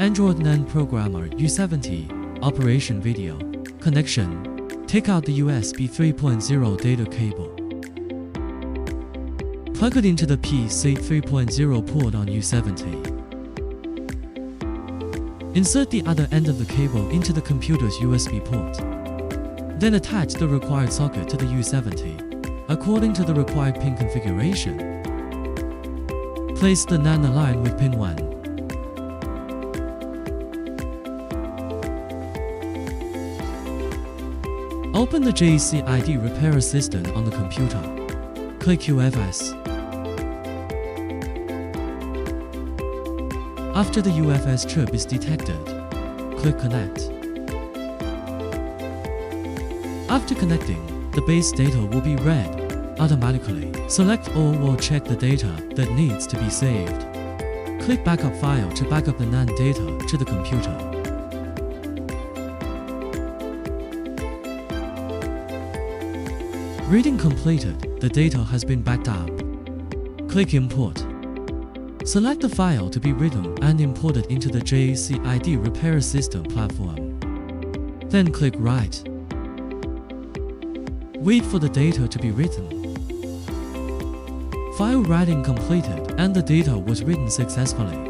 Android Nand Programmer U70 Operation Video Connection. Take out the USB 3.0 data cable. Plug it into the PC 3.0 port on U70. Insert the other end of the cable into the computer's USB port. Then attach the required socket to the U70 according to the required pin configuration. Place the NAND line with pin 1. Open the JCID Repair Assistant on the computer. Click UFS. After the UFS chip is detected, click Connect. After connecting, the base data will be read automatically. Select All or check the data that needs to be saved. Click Backup File to back up the NAND data to the computer. Reading completed, the data has been backed up. Click Import. Select the file to be written and imported into the JCID Repair System platform. Then click Write. Wait for the data to be written. File writing completed and the data was written successfully.